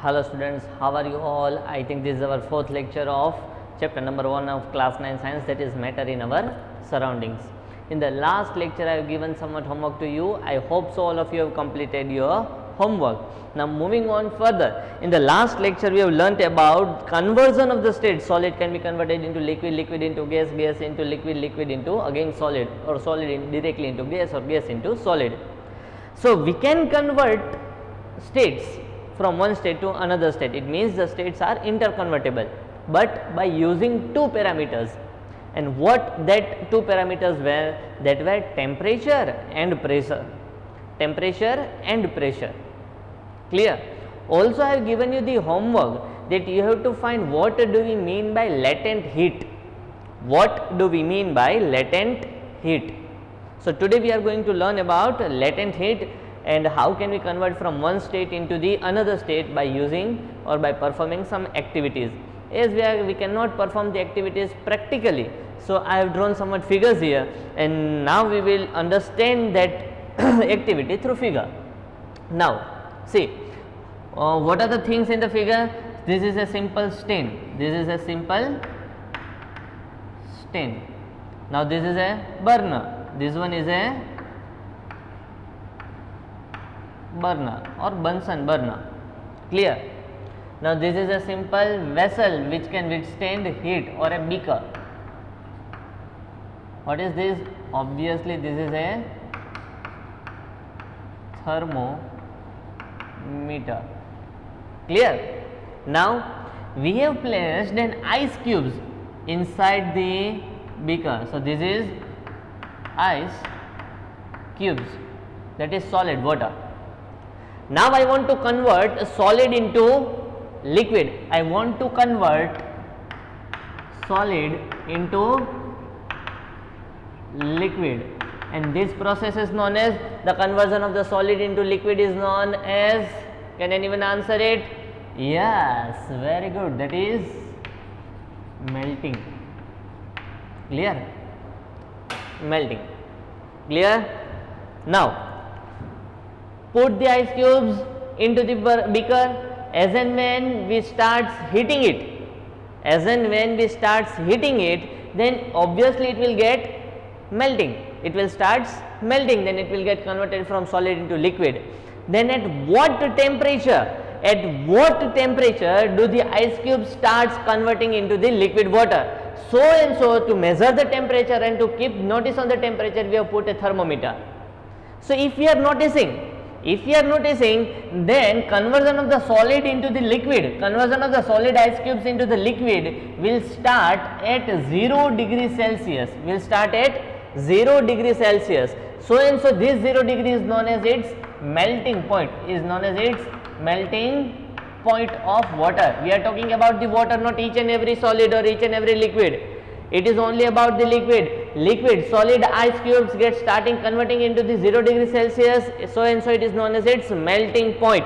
Hello students, how are you all? I think this is our fourth lecture of chapter number 1 of class 9 science, that is matter in our surroundings. In the last lecture I have given somewhat homework to you. I hope so all of you have completed your homework. Now moving on further, in the last lecture we have learnt about conversion of the state. Solid can be converted into liquid, liquid into gas, gas into liquid, liquid into again solid, or solid directly into gas, or gas into solid. So we can convert states from one state to another state. It means the states are interconvertible, but by using two parameters. And what that two parameters were? That were temperature and pressure. Temperature and pressure. Clear? Also I have given you the homework that you have to find what do we mean by latent heat. What do we mean by latent heat? So today we are going to learn about latent heat and how can we convert from one state into the another state by using or by performing some activities. As we cannot perform the activities practically, so I have drawn somewhat figures here, and now we will understand that activity through figure. Now see, what are the things in the figure? This is a simple stain. This is a simple stain. Now this is a burner. This one is a burner or Bunsen burner. Clear? Now this is a simple vessel which can withstand heat, or a beaker. What is this? Obviously this is a thermometer. Clear? Now we have placed an ice cubes inside the beaker. So this is ice cubes, that is solid water. Now I want to convert solid into liquid. I want to convert solid into liquid, and this process is known as, the conversion of the solid into liquid is known as, can anyone answer it? Yes, very good, that is melting. Clear? Melting. Clear? Now put the ice cubes into the beaker. As and when we starts heating it, then obviously it will get melting. It will starts melting, then it will get converted from solid into liquid. Then at what temperature? At what temperature do the ice cube starts converting into the liquid water? So and so, to measure the temperature and to keep notice on the temperature, we have put a thermometer. So if we are noticing, then conversion of the solid into the liquid, conversion of the solid ice cubes into the liquid will start at 0 degrees Celsius, So and so this 0 degree is known as its melting point, of water. We are talking about the water, not each and every solid or each and every liquid. It is only about the liquid. Solid ice cubes get starting converting into the 0 degree Celsius, so and so it is known as its melting point.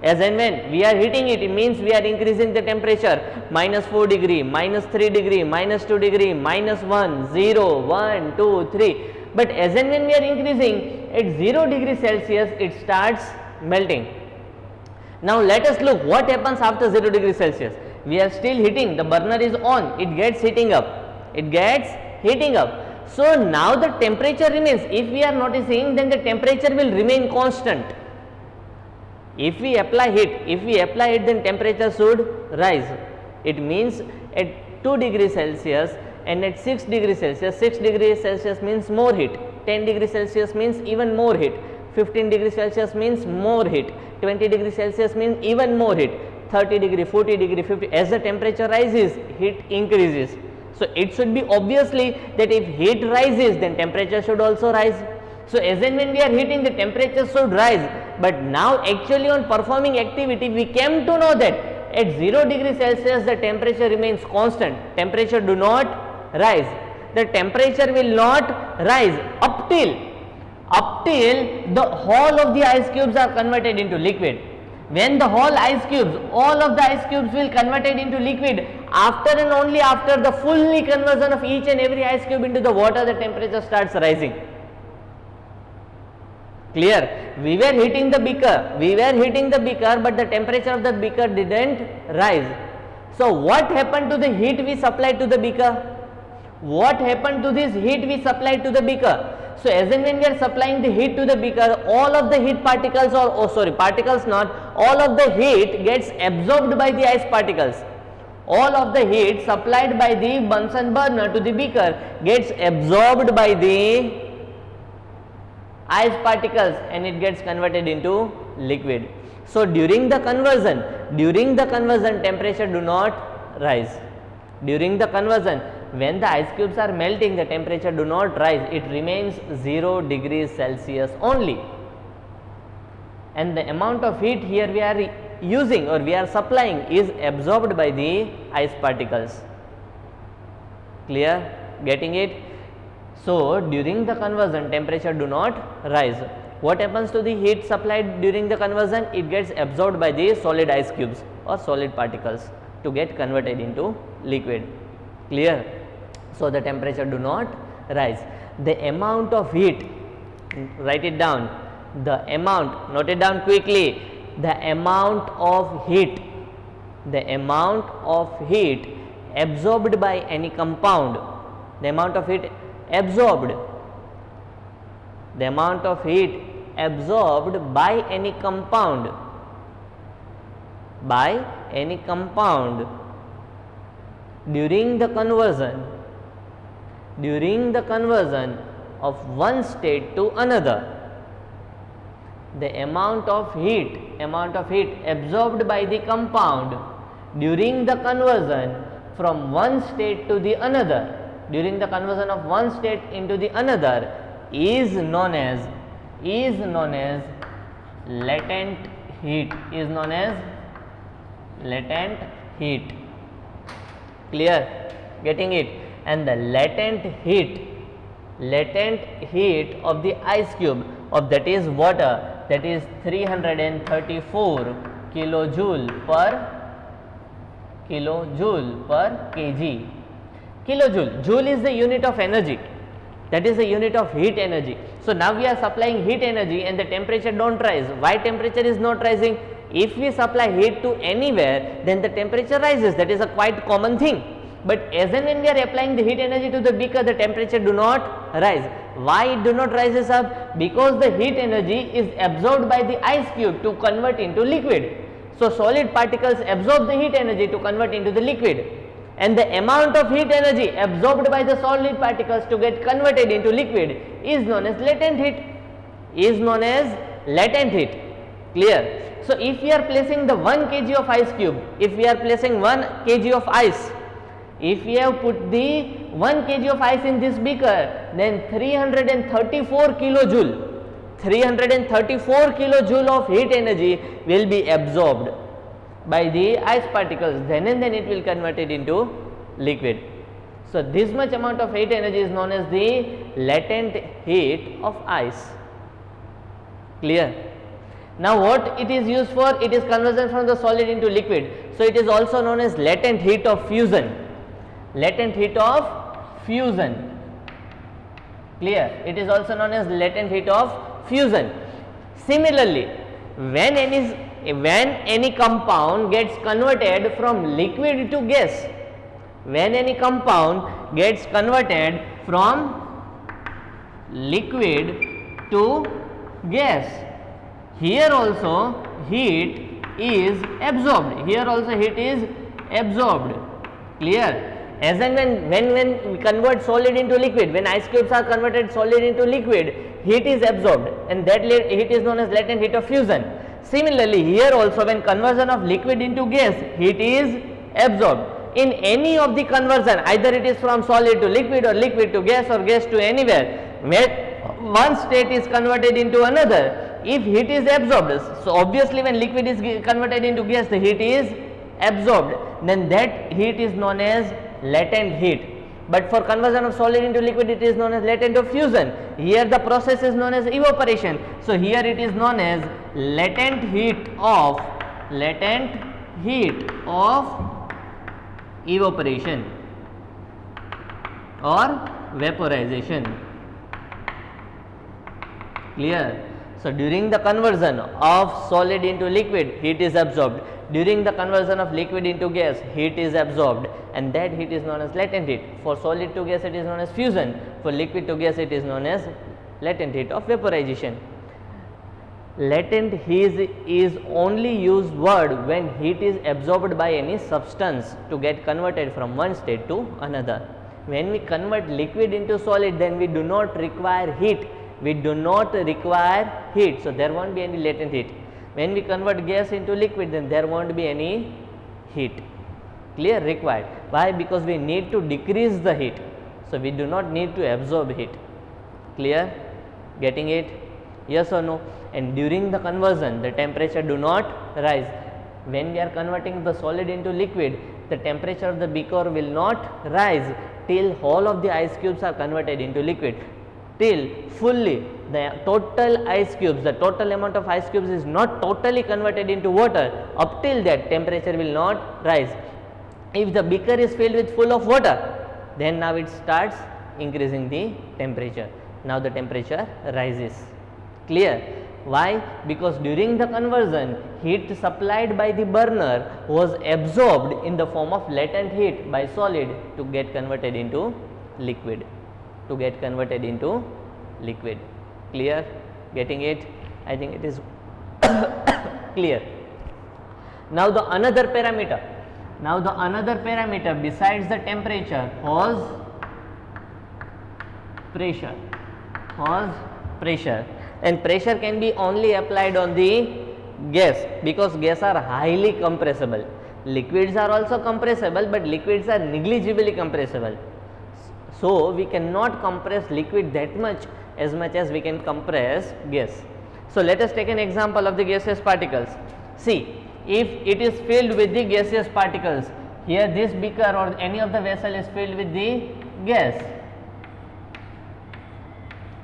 As and when we are heating it, it means we are increasing the temperature, -4 degree, -3 degree, -2 degree, -1, 0, 1, 2, 3. But as and when we are increasing at 0 degree Celsius, it starts melting. Now let us look what happens after 0 degree Celsius. We are still heating, the burner is on, it gets heating up. So now the temperature remains. If we are noticing, then the temperature will remain constant. If we apply heat, then temperature should rise. It means at 2 degrees Celsius and at 6 degrees Celsius, 6 degrees Celsius means more heat, 10 degrees Celsius means even more heat, 15 degrees Celsius means more heat, 20 degrees Celsius means even more heat, 30 degree, 40 degree, 50. As the temperature rises, heat increases. So it should be obviously that if heat rises, then temperature should also rise. So as and when we are heating, the temperature should rise. But now actually on performing activity, we came to know that at 0 degree Celsius the temperature remains constant. Temperature do not rise. The temperature will not rise up till the whole of the ice cubes are converted into liquid. When the all of the ice cubes will converted into liquid, after and only after the fully conversion of each and every ice cube into the water, the temperature starts rising. Clear? We were heating the beaker, but the temperature of the beaker didn't rise. So what happened to the heat we supplied to the beaker? What happened to this heat we supplied to the beaker? So as and when we are supplying the heat to the beaker, all of the heat particles, all of the heat gets absorbed by the ice particles. All of the heat supplied by the Bunsen burner to the beaker gets absorbed by the ice particles and it gets converted into liquid. So during the conversion temperature do not rise. During the conversion, when the ice cubes are melting, the temperature do not rise, it remains 0 degrees Celsius only. And the amount of heat here we are using or we are supplying is absorbed by the ice particles. Clear? Getting it? So during the conversion, temperature do not rise. What happens to the heat supplied during the conversion? It gets absorbed by the solid ice cubes or solid particles to get converted into liquid. Clear? So the temperature do not rise. The amount of heat, write it down, the amount, note it down quickly, the amount of heat absorbed by any compound, the amount of heat absorbed by any compound during the conversion of one state to another. The amount of heat absorbed by the compound during the conversion from one state to the another, during the conversion of one state into the another, is known as latent heat. Clear? Getting it? And the latent heat of the ice cube of that is water, that is 334 kilojoule per kg. Kilojoule, joule is the unit of energy, that is the unit of heat energy. So now we are supplying heat energy and the temperature don't rise. Why temperature is not rising? If we supply heat to anywhere, then the temperature rises. That is a quite common thing. But as and when we are applying the heat energy to the beaker, the temperature do not rise. Why it do not rises up? Because the heat energy is absorbed by the ice cube to convert into liquid. So solid particles absorb the heat energy to convert into the liquid, and the amount of heat energy absorbed by the solid particles to get converted into liquid is known as latent heat. Clear? So if we are placing the 1 kg of ice cube, if we are placing 1 kg of ice, if we have put the 1 kg of ice in this beaker, then 334 kilojoule of heat energy will be absorbed by the ice particles, then and then it will convert it into liquid. So this much amount of heat energy is known as the latent heat of ice. Clear? Now what it is used for? It is conversion from the solid into liquid. So it is also known as latent heat of fusion. Clear? It is also known as latent heat of fusion. Similarly, when any compound gets converted from liquid to gas, here also heat is absorbed. Clear? As and when we convert solid into liquid, when ice cubes are converted solid into liquid, heat is absorbed, and that heat is known as latent heat of fusion. Similarly, here also when conversion of liquid into gas, heat is absorbed. In any of the conversion, either it is from solid to liquid or liquid to gas or gas to anywhere, where one state is converted into another, if heat is absorbed, so obviously when liquid is converted into gas, the heat is absorbed, then that heat is known as latent heat. But for conversion of solid into liquid, it is known as latent of fusion. Here the process is known as evaporation. So here it is known as latent heat of evaporation or vaporization. Clear? So during the conversion of solid into liquid, heat is absorbed. During the conversion of liquid into gas, heat is absorbed, and that heat is known as latent heat. For solid to gas, it is known as fusion. For liquid to gas, it is known as latent heat of vaporization. Latent heat is only used word when heat is absorbed by any substance to get converted from one state to another. When we convert liquid into solid, then we do not require heat. We do not require heat, so there won't be any latent heat. When we convert gas into liquid, then there won't be any heat. Clear? Required. Why? Because we need to decrease the heat, so we do not need to absorb heat. Clear? Getting it? Yes or no? And during the conversion, the temperature do not rise. When we are converting the solid into liquid, the temperature of the beaker will not rise till whole of the ice cubes are converted into liquid. Till fully the total ice cubes, the total amount of ice cubes is not totally converted into water, up till that temperature will not rise. If the beaker is filled with full of water, then now it starts increasing the temperature. Now the temperature rises. Clear? Why? Because during the conversion, heat supplied by the burner was absorbed in the form of latent heat by solid to get converted into liquid. To get converted into liquid. Clear? Getting it? I think it is clear. Now the another parameter. Now the another parameter besides the temperature was pressure. Was pressure. And pressure can be only applied on the gas, because gas are highly compressible. Liquids are also compressible, but liquids are negligibly compressible. So we cannot compress liquid that much as we can compress gas. So let us take an example of the gaseous particles. See, if it is filled with the gaseous particles, here this beaker or any of the vessel is filled with the gas,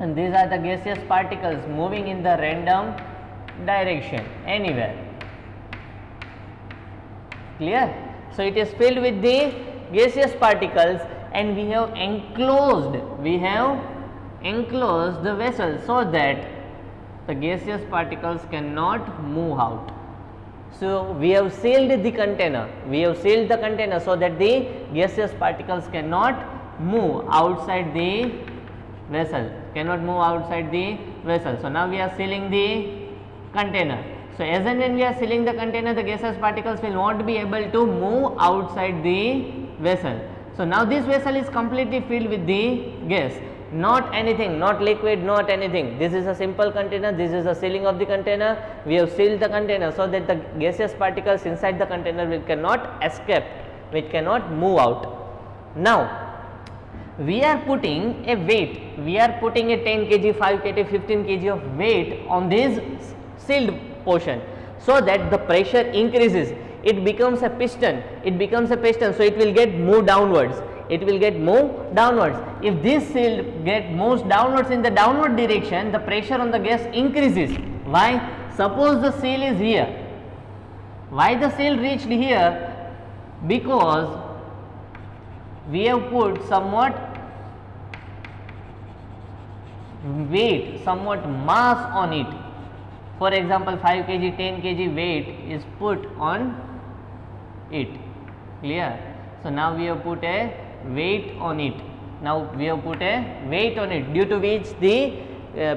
and these are the gaseous particles moving in the random direction anywhere. Clear? So it is filled with the gaseous particles, and we have enclosed the vessel so that the gaseous particles cannot move out. So we have sealed the container. So that the gaseous particles cannot move outside the vessel. So now we are sealing the container. So as and when we are sealing the container, the gaseous particles will not be able to move outside the vessel. So now this vessel is completely filled with the gas, not anything, not liquid, not anything. This is a simple container. This is a sealing of the container. We have sealed the container so that the gaseous particles inside the container cannot escape, which cannot move out. Now we are putting a weight. We are putting a 10 kg, 5 kg, 15 kg of weight on this sealed portion, so that the pressure increases. It becomes a piston. So it will get moved downwards. If this seal moves downwards in the downward direction, the pressure on the gas increases. Why? Suppose the seal is here. Why the seal reached here? Because we have put somewhat weight, somewhat mass on it. For example, 5 kg, 10 kg weight is put on it. Clear? So now we have put a weight on it. Due to which the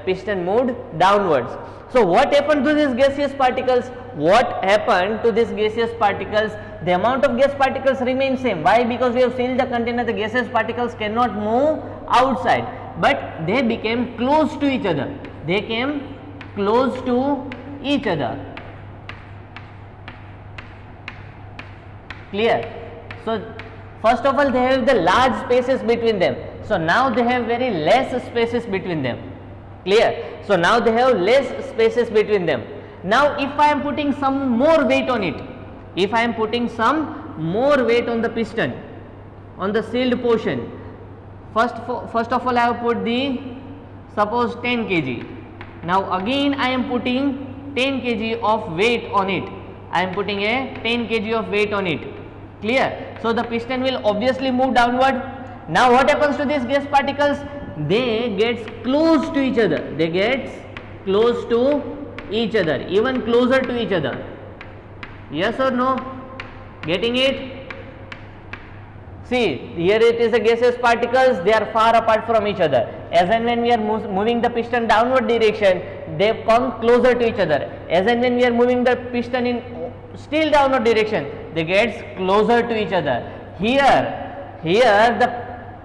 piston moved downwards. So what happened to these gaseous particles? The amount of gas particles remains same. Why? Because we have sealed the container. The gaseous particles cannot move outside, but they became close to each other. Clear? So first of all, they have the large spaces between them. So now they have very less spaces between them. Clear? So now they have less spaces between them. Now if I am putting some more weight on it, on the piston, on the sealed portion, first of all I have put the, suppose 10 kg. Now again I am putting 10 kg of weight on it. Clear? So the piston will obviously move downward. Now what happens to these gas particles? They get close to each other. close to each other, even closer to each other. Yes or no? Getting it? See, here it is a gaseous particles, they are far apart from each other. As and when we are moving the piston downward direction, they come closer to each other. As and when we are moving the piston in still downward direction, they get closer to each other. Here the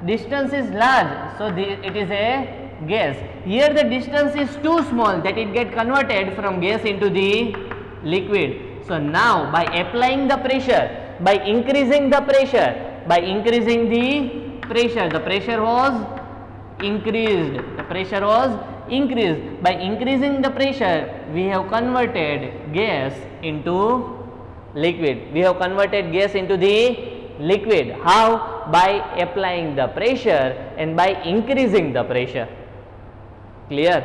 distance is large, so it is a gas. Here the distance is too small, that it get converted from gas into the liquid. So now by applying the pressure, by increasing the pressure, the pressure was increased. By increasing the pressure, we have converted gas into liquid. How? By applying the pressure and by increasing the pressure. Clear?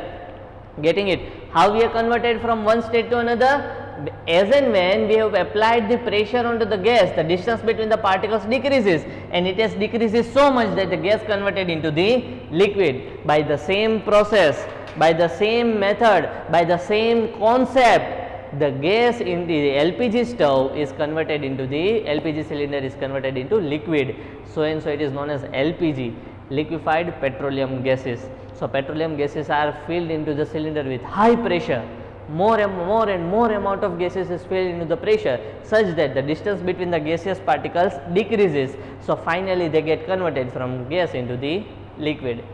Getting it? How we are converted from one state to another? As and when we have applied the pressure onto the gas, the distance between the particles decreases, and it has decreases so much that the gas converted into the liquid. By the same process, by the same method, by the same concept, the gas in the LPG stove is converted into the LPG cylinder is converted into liquid. So and so it is known as LPG, liquefied petroleum gases. So petroleum gases are filled into the cylinder with high pressure. More and more amount of gases is filled into the pressure, such that the distance between the gaseous particles decreases. So finally they get converted from gas into the liquid.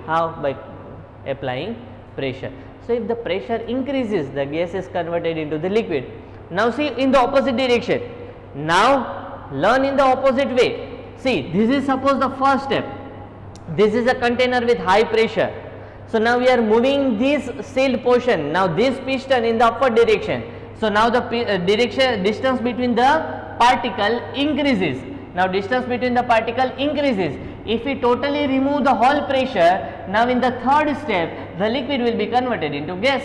How? By applying pressure. So if the pressure increases, the gas is converted into the liquid. Now see in the opposite direction. Now learn in the opposite way. See, this is suppose the first step. This is a container with high pressure. So now we are moving this sealed portion, now this piston in the upward direction. So now the distance between the particle increases. If we totally remove the whole pressure, now in the third step, the liquid will be converted into gas.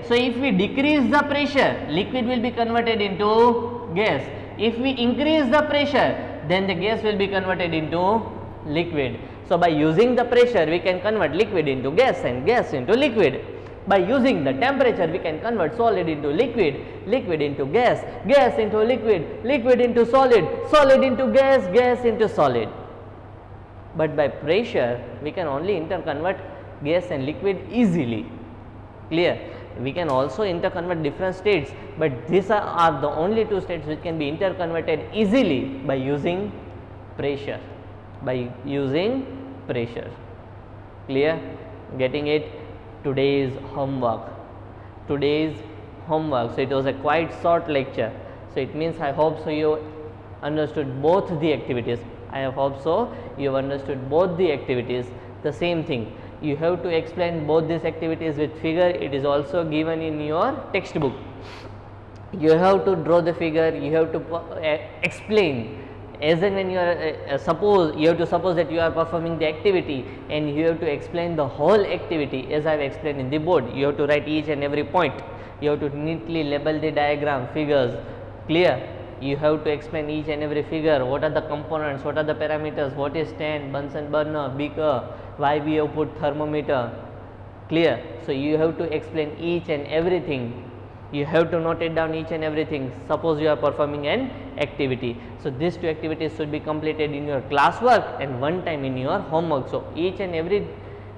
So if we decrease the pressure, liquid will be converted into gas. If we increase the pressure, then the gas will be converted into liquid. So by using the pressure, we can convert liquid into gas and gas into liquid. By using the temperature, we can convert solid into liquid, liquid into gas, gas into liquid, liquid into solid, solid into gas, gas into solid. But by pressure, we can only interconvert gas and liquid easily. Clear? We can also interconvert different states, but these are the only two states which can be interconverted easily by using pressure. Clear? Getting it? Today's homework. So it was a quite short lecture. So it means I hope so you understood both the activities. The same thing. You have to explain both these activities with figure. It is also given in your textbook. You have to draw the figure. You have to explain. As and when you are you have to suppose that you are performing the activity, and you have to explain the whole activity as I have explained in the board. You have to write each and every point. You have to neatly label the diagram, figures. Clear? You have to explain each and every figure. What are the components? What are the parameters? What is stand, Bunsen burner, beaker? Why we have put thermometer? Clear? So you have to explain each and everything. You have to note it down each and everything. Suppose you are performing an activity. So these two activities should be completed in your classwork and one time in your homework. So each and every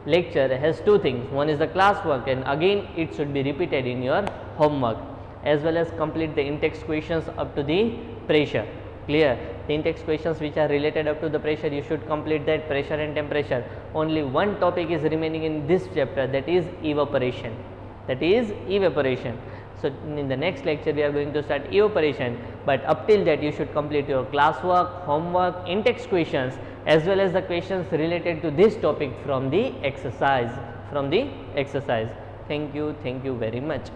lecture has two things. One is the classwork, and again it should be repeated in your homework, as well as complete the in-text questions up to the pressure. Clear? The in-text questions which are related up to the pressure, you should complete that, pressure and temperature. Only one topic is remaining in this chapter, that is evaporation. So in the next lecture we are going to start evaporation, but up till that you should complete your classwork, homework, in-text questions, as well as the questions related to this topic from the exercise. Thank you very much.